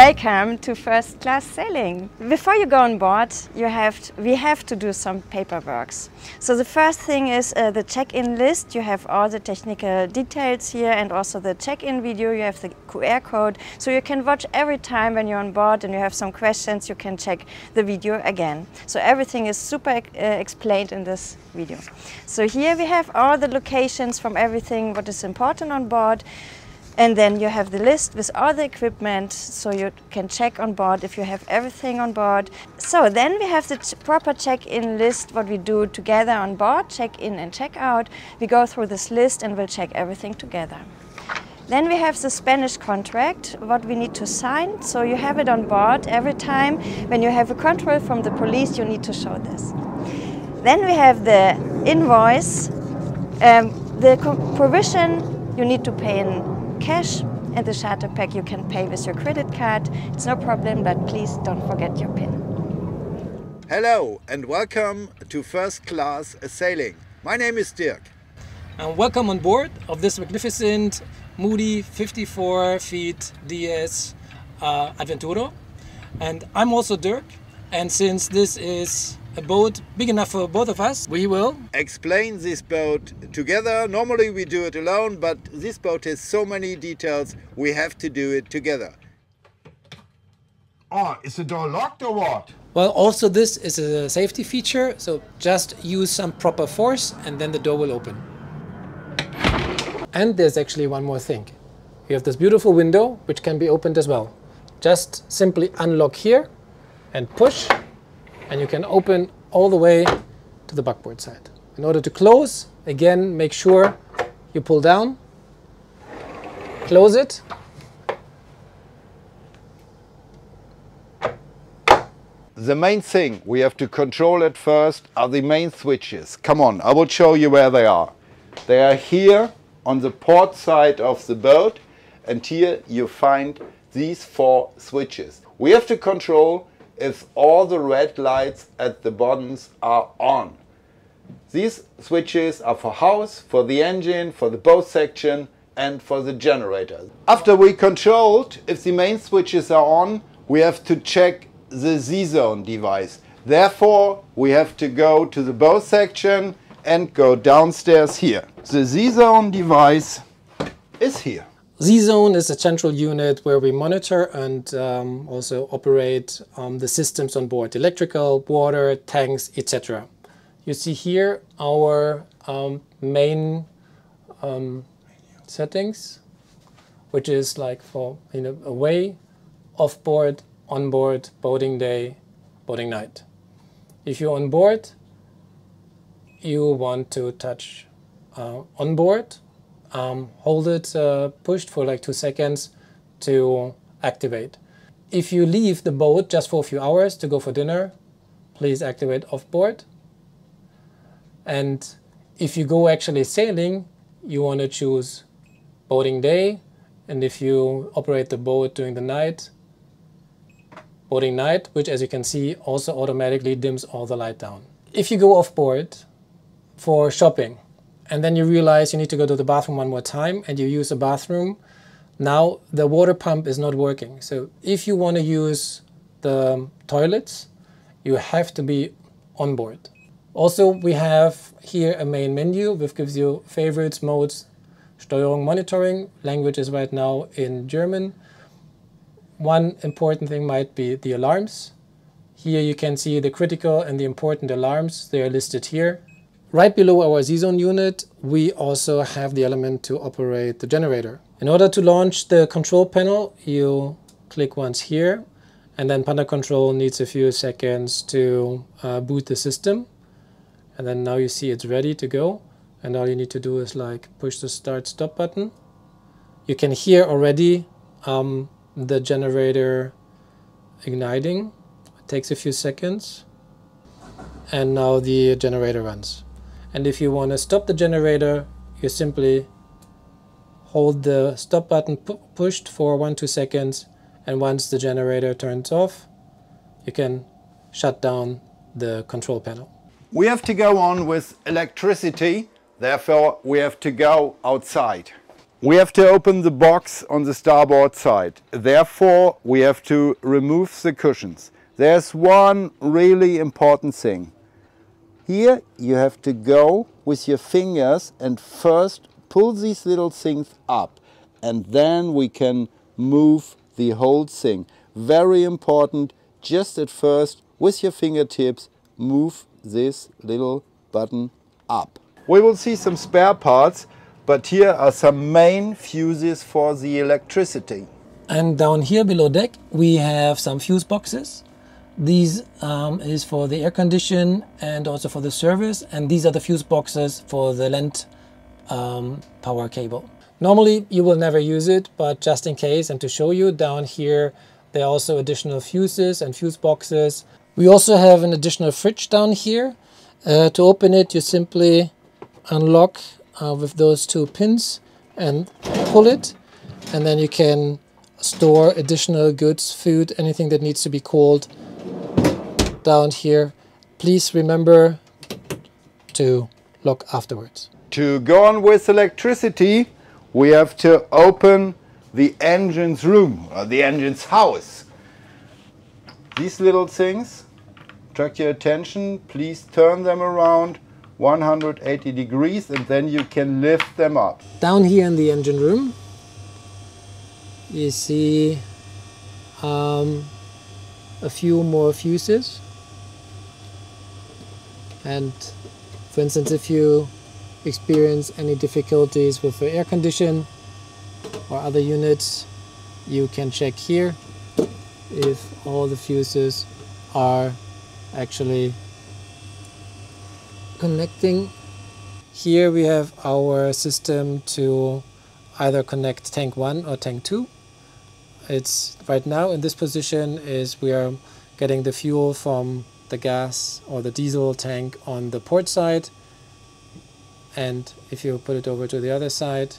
Welcome to first class sailing. Before you go on board, we have to do some paperwork. So the first thing is the check-in list. You have all the technical details here and also the check-in video. You have the QR code, so you can watch every time when you're on board and you have some questions, you can check the video again. So everything is super explained in this video. So here we have all the locations from everything what is important on board. And then you have the list with all the equipment, so you can check on board if you have everything on board. So then we have the proper check-in list, what we do together on board, check-in and check-out. We go through this list and we'll check everything together. Then we have the Spanish contract, what we need to sign. So you have it on board every time. When you have a control from the police, you need to show this. Then we have the invoice, the provision you need to pay in cash, and the charter pack you can pay with your credit card. It's no problem, but please don't forget your PIN. Hello and welcome to First Class Sailing. My name is Dirk. And welcome on board of this magnificent Moody 54 feet DS Adventuro. And I'm also Dirk, and since this is a boat big enough for both of us, we will explain this boat together. Normally we do it alone, but this boat has so many details, we have to do it together. Oh, is the door locked or what? Well, also this is a safety feature, so just use some proper force and then the door will open. And there's actually one more thing. You have this beautiful window which can be opened as well. Just simply unlock here and push, and you can open all the way to the backboard side. In order to close, again, make sure you pull down, close it. The main thing we have to control at first are the main switches. Come on, I will show you where they are. They are here on the port side of the boat, and here you find these 4 switches. We have to control if all the red lights at the bottoms are on. These switches are for house, for the engine, for the bow section and for the generator. After we controlled if the main switches are on, we have to check the Z-zone device. Therefore, we have to go to the bow section and go downstairs here. The Z-zone device is here. Z-zone is a central unit where we monitor and also operate the systems on board, electrical, water, tanks, etc. You see here our main settings, which is like for away, off-board, on-board, boating day, boating night. If you're on board, you want to touch on board. Hold it pushed for like 2 seconds to activate. If you leave the boat just for a few hours to go for dinner, please activate off board. And if you go actually sailing, you want to choose boating day. And if you operate the boat during the night, boating night, which as you can see also automatically dims all the light down. If you go off board for shopping, and then you realize you need to go to the bathroom one more time and you use the bathroom, now the water pump is not working. So if you want to use the toilets, you have to be on board. Also, we have here a main menu which gives you favorites, modes, Steuerung, monitoring. Language is right now in German. One important thing might be the alarms. Here you can see the critical and the important alarms. They are listed here. Right below our Z-zone unit, we also have the element to operate the generator. In order to launch the control panel, you click once here, and then Panda Control needs a few seconds to boot the system. And then now you see it's ready to go. And all you need to do is like push the start-stop button. You can hear already the generator igniting. It takes a few seconds. And now the generator runs. And if you want to stop the generator, you simply hold the stop button pushed for 1-2 seconds, and once the generator turns off, you can shut down the control panel. We have to go on with electricity, therefore we have to go outside. We have to open the box on the starboard side. Therefore, we have to remove the cushions. There's one really important thing. Here you have to go with your fingers and first pull these little things up, and then we can move the whole thing. Very important, just at first with your fingertips move this little button up. We will see some spare parts, but here are some main fuses for the electricity. And down here below deck we have some fuse boxes. These is for the air condition and also for the service, and these are the fuse boxes for the land power cable. Normally you will never use it, but just in case and to show you, down here there are also additional fuses and fuse boxes. We also have an additional fridge down here. To open it, you simply unlock with those two pins and pull it, and then you can store additional goods, food, anything that needs to be cooled down here. Please remember to lock afterwards. To go on with electricity, we have to open the engine's room, or the engine's house. These little things, attract your attention, please turn them around 180 degrees and then you can lift them up. Down here in the engine room you see a few more fuses, and for instance if you experience any difficulties with the air condition or other units, you can check here if all the fuses are actually connecting. Here we have our system to either connect tank 1 or tank 2. It's right now in this position is we are getting the fuel from the gas or the diesel tank on the port side, and if you put it over to the other side,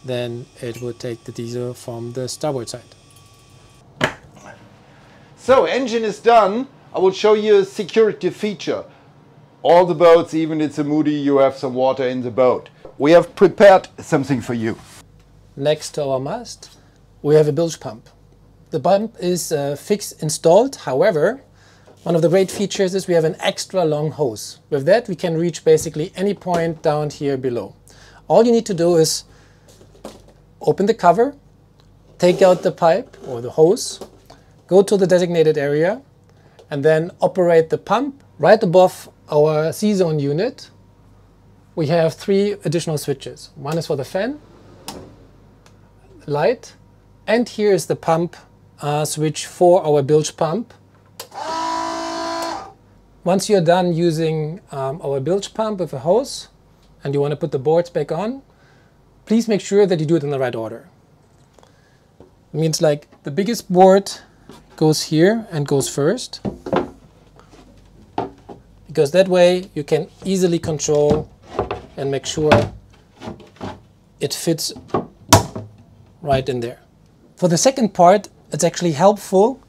then it would take the diesel from the starboard side. So engine is done. I will show you a security feature. All the boats, even it's a Moody, you have some water in the boat. We have prepared something for you. Next to our mast we have a bilge pump. The pump is fixed installed. However, one of the great features is we have an extra long hose. With that we can reach basically any point down here below. All you need to do is open the cover, take out the pipe or the hose, go to the designated area, and then operate the pump. Right above our C-zone unit we have 3 additional switches. One is for the fan, light, and here is the pump switch for our bilge pump. Once you're done using our bilge pump with a hose and you want to put the boards back on, please make sure that you do it in the right order. It means like the biggest board goes here and goes first, because that way you can easily control and make sure it fits right in there. For the second part, it's actually helpful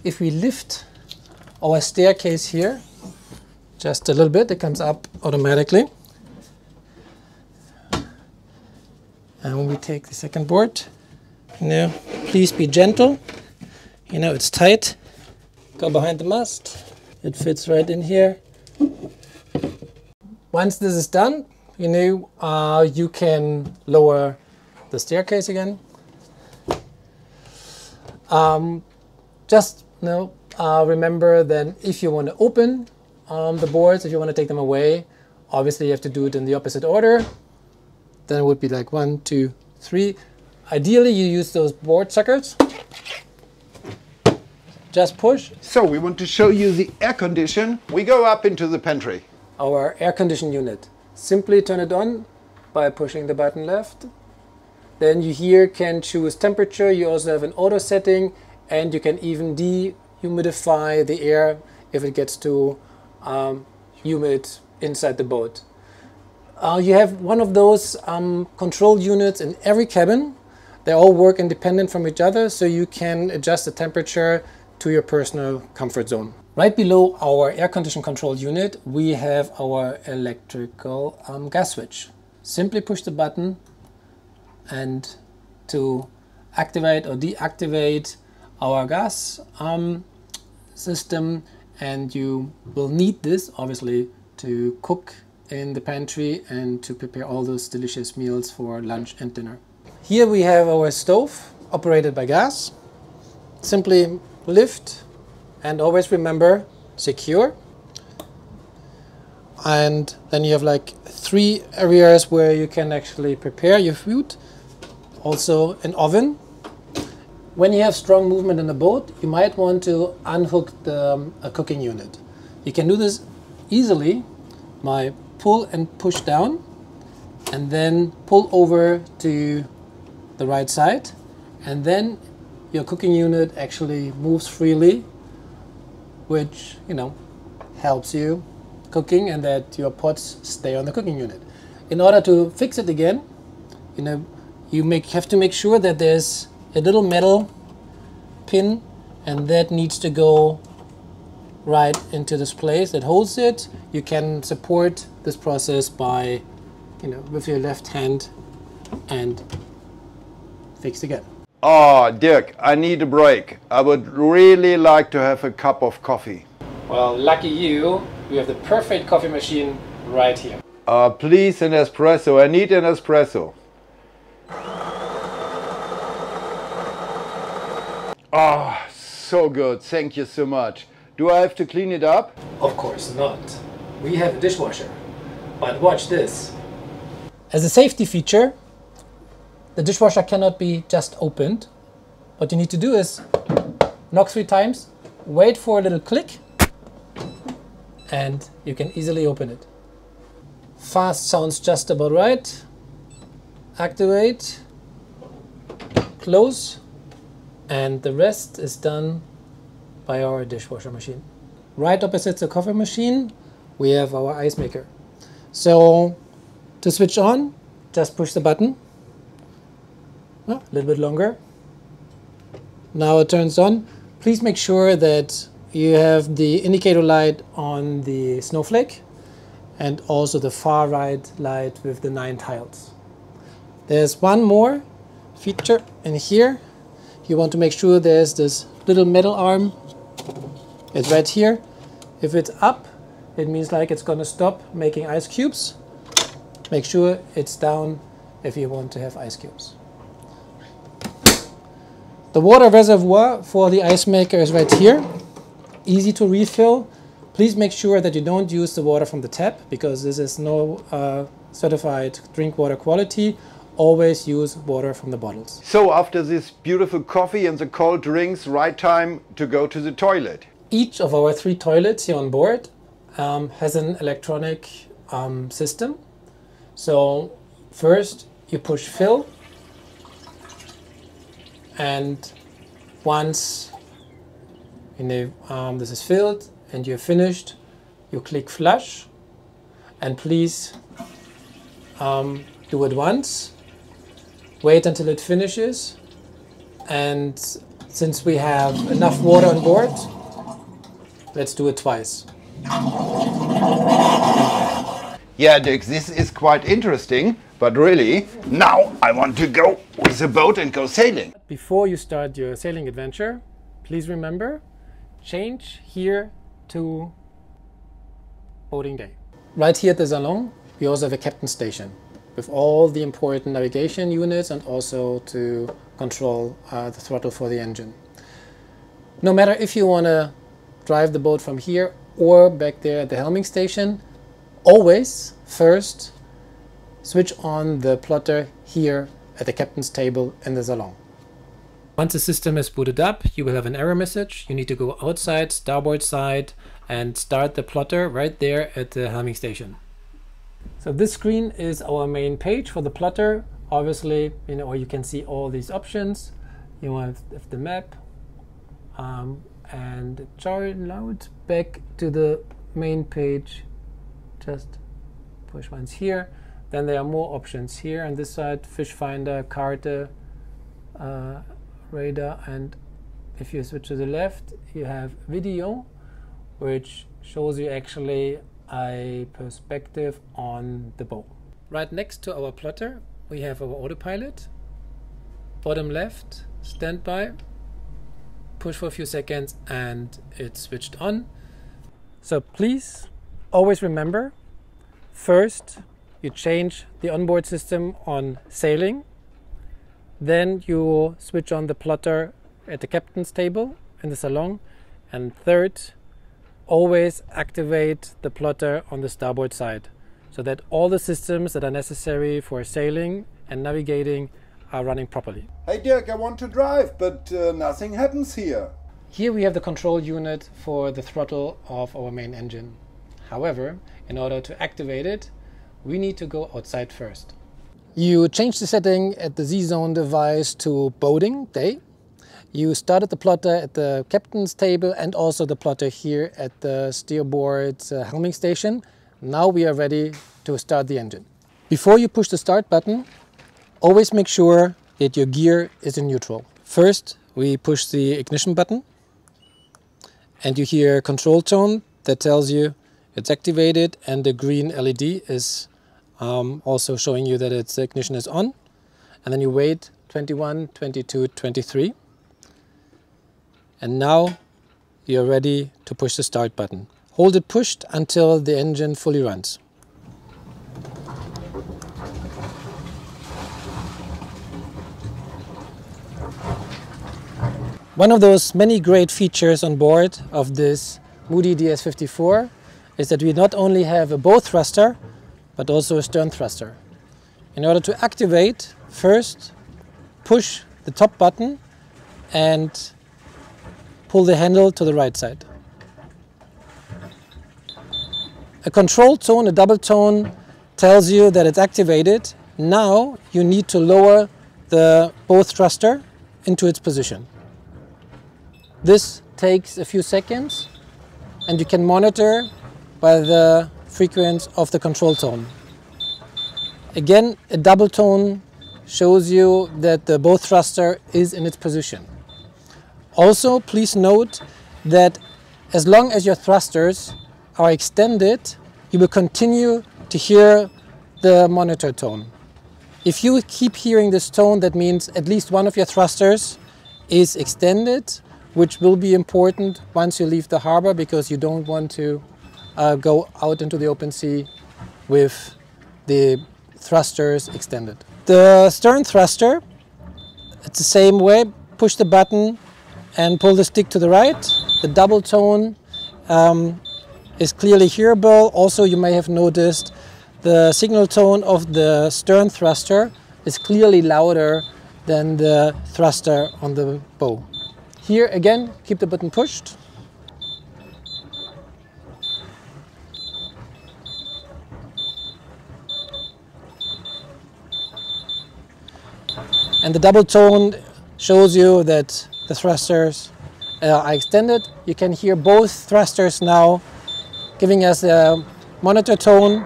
if we lift our staircase here just a little bit. It comes up automatically. And when we take the second board, now please be gentle. You know, it's tight. Go behind the mast. It fits right in here. Once this is done, you know, you can lower the staircase again. Just remember then, if you want to open the boards, if you want to take them away, obviously you have to do it in the opposite order. Then it would be like 1, 2, 3. Ideally you use those board suckers. Just push. So we want to show you the air condition. We go up into the pantry. Our air condition unit. Simply turn it on by pushing the button left. Then you here can choose temperature. You also have an auto setting, and you can even dehumidify the air if it gets too humid inside the boat. You have one of those control units in every cabin. They all work independent from each other, so you can adjust the temperature to your personal comfort zone. Right below our air condition control unit, we have our electrical gas switch. Simply push the button and to activate or deactivate our gas system, and you will need this obviously to cook in the pantry and to prepare all those delicious meals for lunch and dinner. Here we have our stove operated by gas. Simply lift and always remember secure. And then you have like 3 areas where you can actually prepare your food. Also an oven. When you have strong movement in the boat, you might want to unhook the cooking unit. You can do this easily by pull and push down and then pull over to the right side, and then your cooking unit actually moves freely, which, you know, helps you cooking and that your pots stay on the cooking unit. In order to fix it again, you know, you have to make sure that there's a little metal pin, and that needs to go right into this place that holds it. You can support this process by, you know, with your left hand and fix again. Oh, Dirk, I need a break. I would really like to have a cup of coffee. Well, lucky you, we have the perfect coffee machine right here. Please, an espresso. I need an espresso. Oh, so good. Thank you so much. Do I have to clean it up? Of course not. We have a dishwasher. But watch this. As a safety feature, the dishwasher cannot be just opened. What you need to do is knock 3 times, wait for a little click, and you can easily open it. Fast sounds just about right. Activate, close, and the rest is done by our dishwasher machine. Right opposite the coffee machine, we have our ice maker. So to switch on, just push the button. A little bit longer. Now it turns on. Please make sure that you have the indicator light on the snowflake and also the far right light with the 9 tiles. There's one more feature in here. You want to make sure there's this little metal arm. It's right here. If it's up, it means like it's going to stop making ice cubes. Make sure it's down if you want to have ice cubes. The water reservoir for the ice maker is right here. Easy to refill. Please make sure that you don't use the water from the tap, because this is no certified drink water quality. Always use water from the bottles. So after this beautiful coffee and the cold drinks, right time to go to the toilet. Each of our 3 toilets here on board has an electronic system. So first you push fill, and once this is filled and you're finished, you click flush, and please do it once. Wait until it finishes, and since we have enough water on board, let's do it twice. Yeah, Dick, this is quite interesting, but really, now I want to go with the boat and go sailing. Before you start your sailing adventure, please remember, change here to boating day. Right here at the salon, we also have a captain's station with all the important navigation units and also to control the throttle for the engine. No matter if you want to drive the boat from here or back there at the helming station, always first switch on the plotter here at the captain's table in the salon. Once the system is booted up, you will have an error message. You need to go outside, starboard side, and start the plotter right there at the helming station. So this screen is our main page for the plotter. Obviously, you can see all these options. You have the map and load back to the main page. Just push once here. Then there are more options here on this side: fish finder, Karte, radar, and if you switch to the left, you have video, which shows you actually a perspective on the boat. Right next to our plotter, we have our autopilot. bottom left, standby, push for a few seconds and it's switched on. So please always remember, first you change the onboard system on sailing, then you switch on the plotter at the captain's table in the salon, and third, always activate the plotter on the starboard side so that all the systems that are necessary for sailing and navigating are running properly. Hey Dirk, I want to drive, but nothing happens here. Here we have the control unit for the throttle of our main engine. However, in order to activate it, we need to go outside first. You change the setting at the Z-Zone device to boating day. You started the plotter at the captain's table and also the plotter here at the steerboard helming station. Now we are ready to start the engine. Before you push the start button, always make sure that your gear is in neutral. First, we push the ignition button and you hear a control tone that tells you it's activated, and the green LED is also showing you that its ignition is on. And then you wait 21, 22, 23. And now you're ready to push the start button. Hold it pushed until the engine fully runs. One of those many great features on board of this Moody DS54 is that we not only have a bow thruster, but also a stern thruster. In order to activate, first push the top button and pull the handle to the right side. A control tone, a double tone, tells you that it's activated. Now you need to lower the bow thruster into its position. This takes a few seconds and you can monitor by the frequency of the control tone. Again, a double tone shows you that the bow thruster is in its position. Also, please note that as long as your thrusters are extended, you will continue to hear the monitor tone. If you keep hearing this tone, that means at least one of your thrusters is extended, which will be important once you leave the harbor because you don't want to go out into the open sea with the thrusters extended. The stern thruster, it's the same way. Push the button and pull the stick to the right. The double tone is clearly hearable. Also, you may have noticed the signal tone of the stern thruster is clearly louder than the thruster on the bow. Here again, keep the button pushed. And the double tone shows you that the thrusters are extended. You can hear both thrusters now giving us a monitor tone.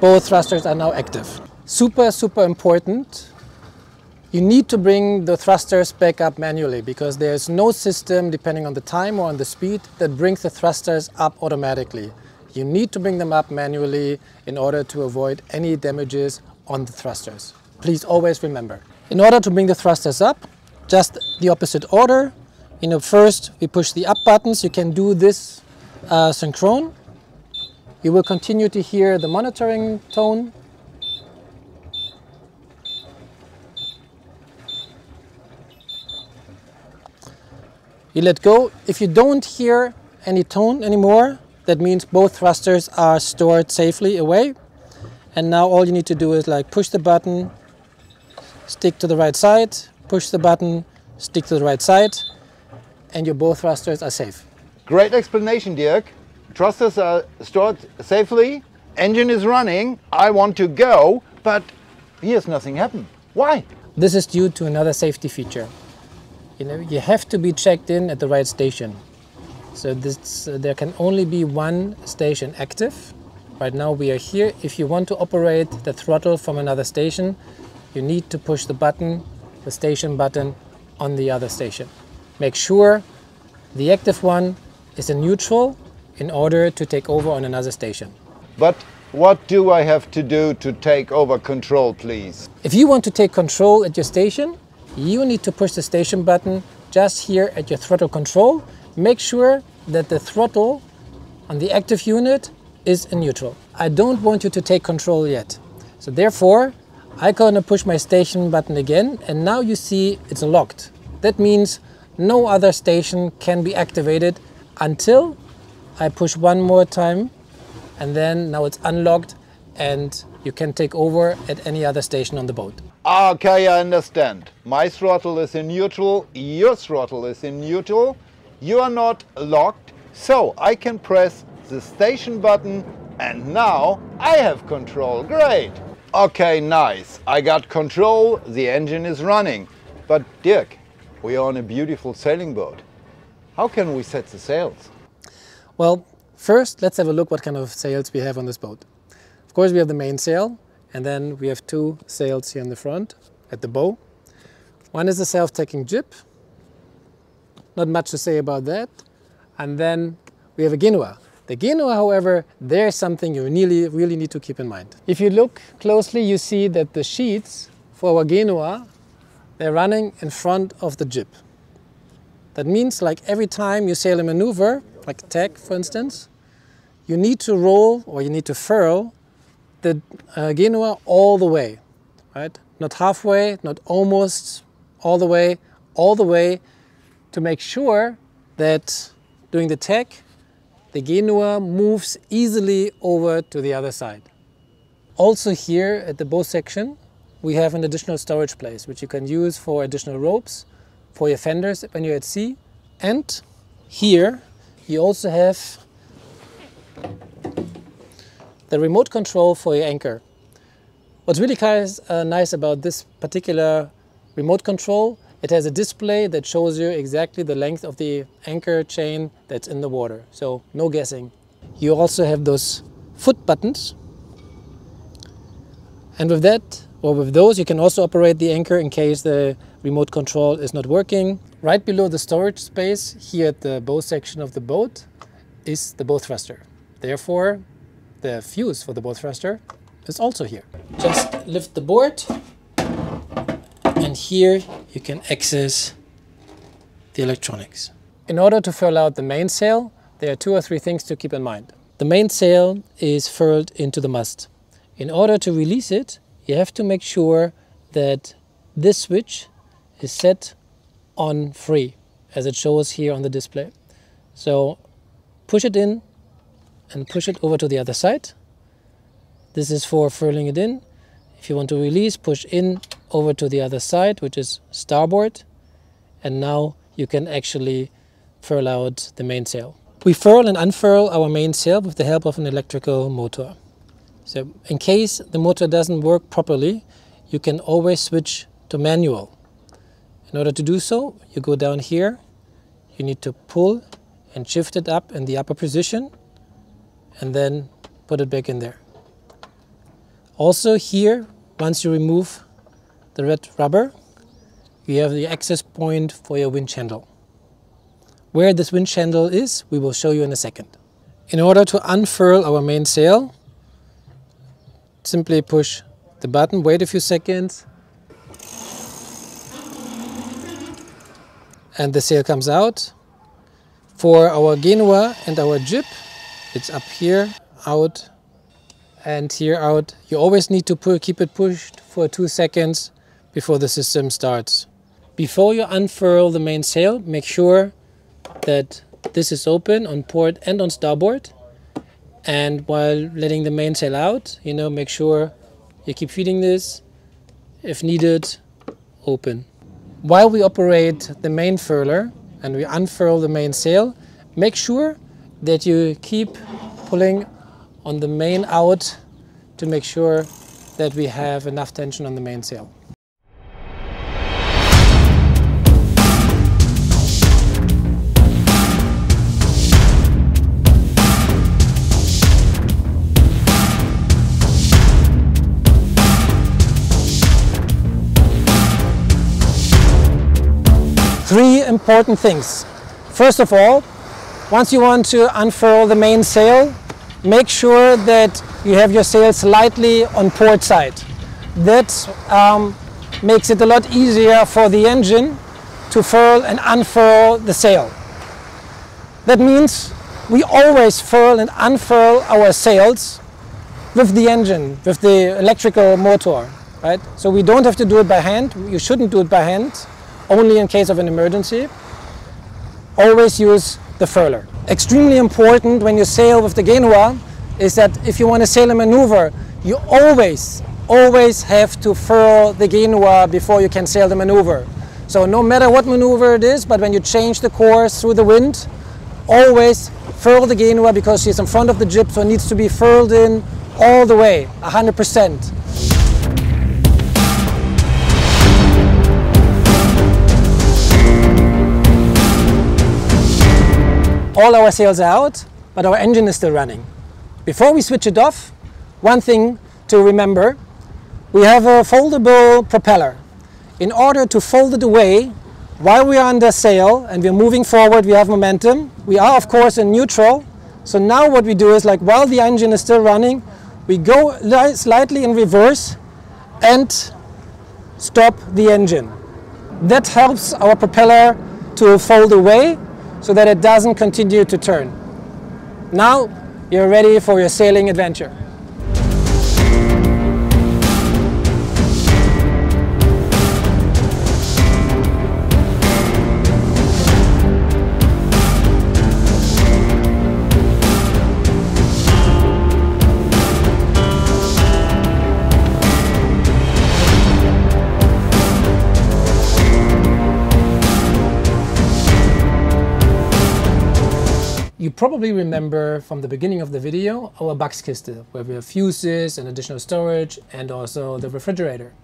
Both thrusters are now active. Super important. You need to bring the thrusters back up manually because there's no system, depending on the time or on the speed, that brings the thrusters up automatically. You need to bring them up manually in order to avoid any damages on the thrusters. Please always remember. In order to bring the thrusters up, just the opposite order. First we push the up buttons. You can do this synchrone. You will continue to hear the monitoring tone. You let go. If you don't hear any tone anymore, that means both thrusters are stored safely away. And now all you need to do is push the button, stick to the right side, push the button, stick to the right side, and your both thrusters are safe. Great explanation, Dirk. Thrusters are stored safely, engine is running, I want to go, but here's nothing happened. Why? This is due to another safety feature. You have to be checked in at the right station. So there can only be one station active. Right now we are here. If you want to operate the throttle from another station, you need to push the button, the station button, on the other station. Make sure the active one is in neutral in order to take over on another station. But What do I have to do to take over control, please? If you want to take control at your station, you need to push the station button just here at your throttle control. Make sure that the throttle on the active unit is in neutral. I don't want you to take control yet. So therefore, I'm gonna push my station button again, and now you see it's locked. That means no other station can be activated until I push one more time, and then now it's unlocked and you can take over at any other station on the boat. Okay, I understand. My throttle is in neutral, your throttle is in neutral, you are not locked, so I can press the station button and now I have control. Great! Okay, nice. I got control, the engine is running. But Dirk, we are on a beautiful sailing boat. How can we set the sails? Well, first let's have a look what kind of sails we have on this boat. Of course we have the mainsail, and then we have two sails here in the front at the bow. One is a self-tacking jib. Not much to say about that. And then we have a Genua. The Genua, however, there's something you really need to keep in mind. If you look closely, you see that the sheets for our Genua, they're running in front of the jib. That means like every time you sail a maneuver, like tack for instance, you need to roll or you need to furl the Genua all the way, right? Not halfway, not almost, all the way to make sure that during the tack, the Genua moves easily over to the other side. Also here at the bow section, we have an additional storage place, which you can use for additional ropes, for your fenders when you're at sea. And here you also have the remote control for your anchor. What's really nice about this particular remote control, it has a display that shows you exactly the length of the anchor chain that's in the water. So no guessing. You also have those foot buttons. And with that, or with those, you can also operate the anchor in case the remote control is not working. Right below the storage space, here at the bow section of the boat, is the bow thruster. Therefore, the fuse for the bow thruster is also here. Just lift the board, and here you can access the electronics. In order to furl out the mainsail, there are 2 or 3 things to keep in mind. The mainsail is furled into the mast. In order to release it, you have to make sure that this switch is set on free, as it shows here on the display. So push it in and push it over to the other side. This is for furling it in. If you want to release, push in over to the other side, which is starboard. And now you can actually furl out the mainsail. We furl and unfurl our mainsail with the help of an electrical motor. So in case the motor doesn't work properly, you can always switch to manual. In order to do so, you go down here, you need to pull and shift it up in the upper position and then put it back in there. Also here, once you remove the red rubber, you have the access point for your winch handle. Where this winch handle is, we will show you in a second. In order to unfurl our mainsail, simply push the button, wait a few seconds, and the sail comes out. For our Genua and our jib, it's up here, out, and here out. You always need to keep it pushed for 2 seconds before the system starts. Before you unfurl the mainsail, make sure that this is open on port and on starboard. And while letting the mainsail out, make sure you keep feeding this, if needed, open. While we operate the main furler and we unfurl the mainsail, make sure that you keep pulling on the main out to make sure that we have enough tension on the mainsail. Three important things. First of all, once you want to unfurl the mainsail, make sure that you have your sail slightly on port side. That makes it a lot easier for the engine to furl and unfurl the sail. That means we always furl and unfurl our sails with the engine, with the electrical motor, right? So we don't have to do it by hand. You shouldn't do it by hand, only in case of an emergency. Always use the furler. Extremely important when you sail with the Genua is that if you want to sail a maneuver, you always have to furl the Genua before you can sail the maneuver. So no matter what maneuver it is, but when you change the course through the wind, always furl the Genua because she's in front of the jib, so it needs to be furled in all the way, 100%. All our sails are out, but our engine is still running. Before we switch it off, one thing to remember, we have a foldable propeller. In order to fold it away, while we are under sail and we're moving forward, we have momentum. We are of course in neutral. So now what we do is, like, while the engine is still running, we go slightly in reverse and stop the engine. That helps our propeller to fold away so that it doesn't continue to turn. Now you're ready for your sailing adventure. You probably remember from the beginning of the video our Boxkiste, where we have fuses and additional storage and also the refrigerator.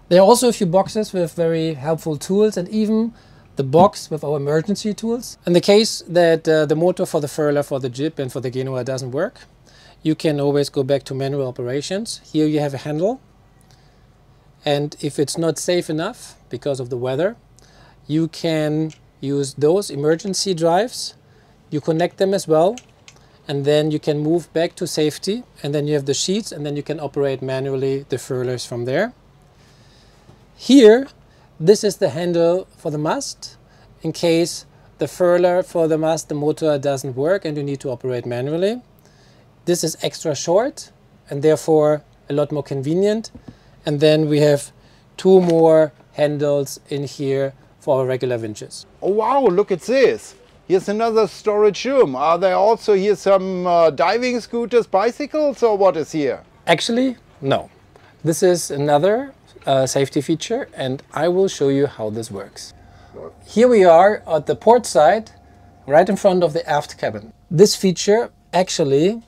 There are also a few boxes with very helpful tools and even the box with our emergency tools. In the case that the motor for the furler for the jib and for the Genua doesn't work, you can always go back to manual operations. Here you have a handle, and if it's not safe enough because of the weather, you can use those emergency drives. You connect them as well, and then you can move back to safety, and then you have the sheets, and then you can operate manually the furlers from there. Here, this is the handle for the mast. In case the furler for the mast, the motor doesn't work and you need to operate manually. This is extra short and therefore a lot more convenient. And then we have two more handles in here for our regular winches. Oh wow, look at this. Here's another storage room. Are there also here some diving scooters, bicycles, or what is here? Actually, no. This is another safety feature, and I will show you how this works. Here we are at the port side, right in front of the aft cabin. This feature actually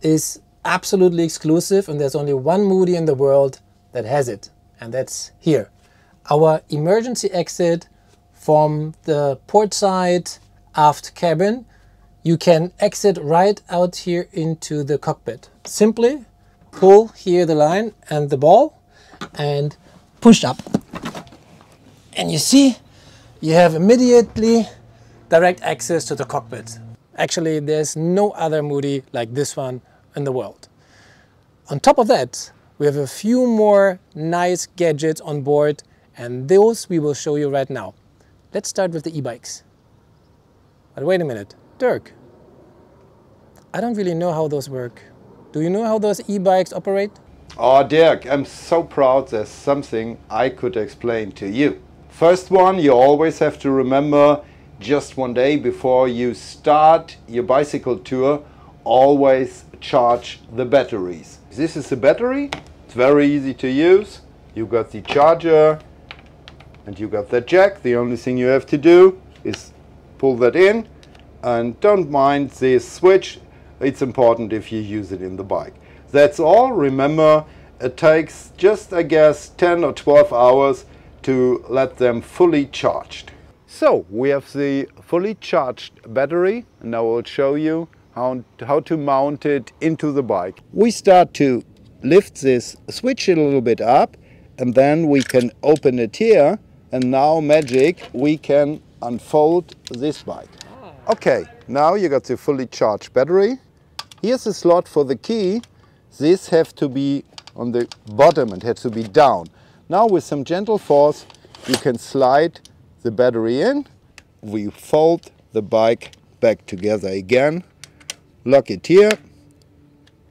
is absolutely exclusive, and there's only one Moody in the world that has it, and that's here. Our emergency exit from the port side aft cabin. You can exit right out here into the cockpit. Simply pull here the line and the ball and push up. And you see, you have immediately direct access to the cockpit. Actually, there's no other Moody like this one in the world. On top of that, we have a few more nice gadgets on board, and those we will show you right now. Let's start with the e-bikes. But wait a minute, Dirk, I don't really know how those work. Do you know how those e-bikes operate? Oh Dirk, I'm so proud there's something I could explain to you. First one, you always have to remember, just one day before you start your bicycle tour, always charge the batteries. This is the battery, it's very easy to use. You got the charger and you got the jack. The only thing you have to do is pull that in, and don't mind this switch. It's important if you use it in the bike. That's all. Remember, it takes just, I guess, 10 or 12 hours to let them fully charged. So we have the fully charged battery, and I will show you how to mount it into the bike. We start to lift this switch a little bit up, and then we can open it here, and now magic, we can unfold this bike. Okay, now you got the fully charged battery. Here's a slot for the key. This has to be on the bottom, it has to be down. Now with some gentle force you can slide the battery in. We fold the bike back together again, lock it here,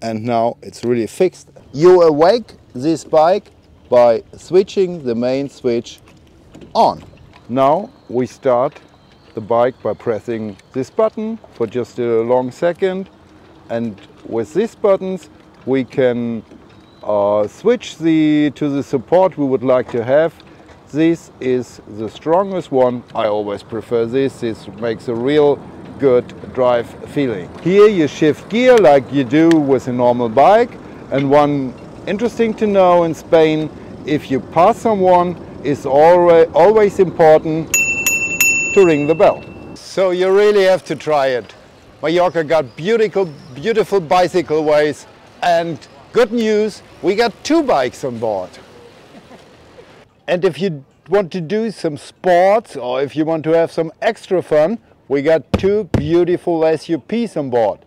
and now it's really fixed. You awake this bike by switching the main switch on. Now we start the bike by pressing this button for just a long second, and with these buttons we can switch to the support we would like to have. This is the strongest one. I always prefer this. This makes a real good drive feeling. Here you shift gear like you do with a normal bike, and one interesting to know in Spain, if you pass someone, it's always important to ring the bell. So you really have to try it. Mallorca got beautiful bicycle ways, and good news, we got 2 bikes on board. And if you want to do some sports, or if you want to have some extra fun, we got 2 beautiful SUPs on board.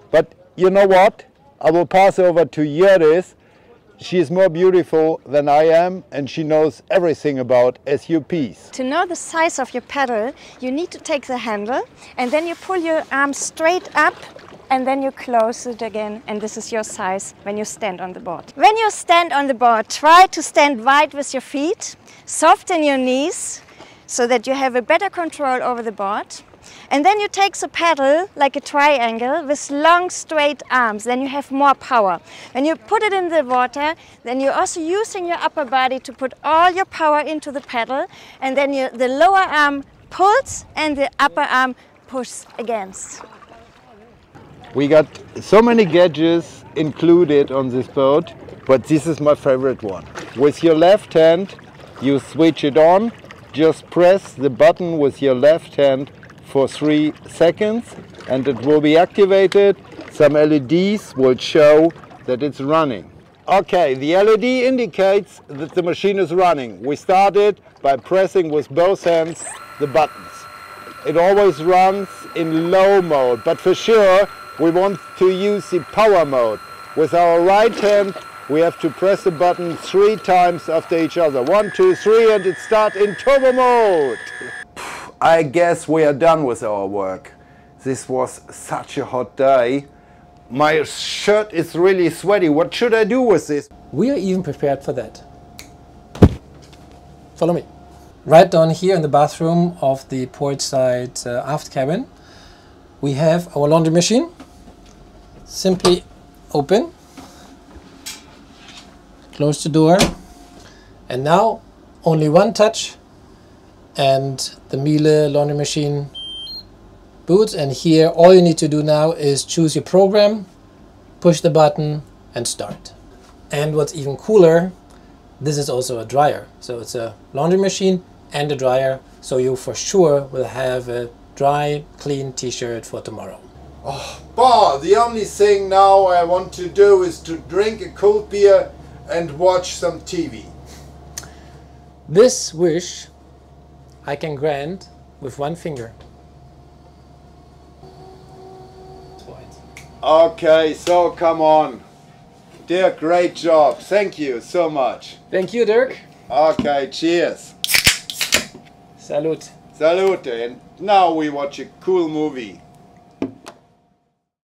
But you know what? I will pass over to Yerdis. She is more beautiful than I am, and she knows everything about SUPs. To know the size of your pedal, you need to take the handle and then you pull your arm straight up and then you close it again, and this is your size when you stand on the board. When you stand on the board, try to stand wide with your feet, soften your knees so that you have a better control over the board. And then you take the pedal like a triangle with long straight arms, then you have more power. When you put it in the water, then you're also using your upper body to put all your power into the pedal, and then the lower arm pulls and the upper arm pushes against. We got so many gadgets included on this boat, but this is my favorite one. With your left hand you switch it on, just press the button with your left hand for 3 seconds and it will be activated. Some LEDs will show that it's running. Okay, the LED indicates that the machine is running. We started by pressing with both hands the buttons. It always runs in low mode, but for sure we want to use the power mode. With our right hand we have to press the button 3 times after each other. 1, 2, 3, and it starts in turbo mode. I guess we are done with our work. This was such a hot day. My shirt is really sweaty. What should I do with this? We are even prepared for that. Follow me. Right down here in the bathroom of the port side aft cabin, we have our laundry machine. Simply open, close the door, and now only one touch and the Miele laundry machine boots. And here all you need to do now is choose your program, push the button and start. And what's even cooler, this is also a dryer. So it's a laundry machine and a dryer, so you for sure will have a dry, clean t-shirt for tomorrow. Oh, the only thing now I want to do is to drink a cold beer and watch some TV. This wish I can grant with one finger. Okay, so come on. Dirk, great job. Thank you so much. Thank you, Dirk. Okay, cheers. Salute. Salute. And now we watch a cool movie.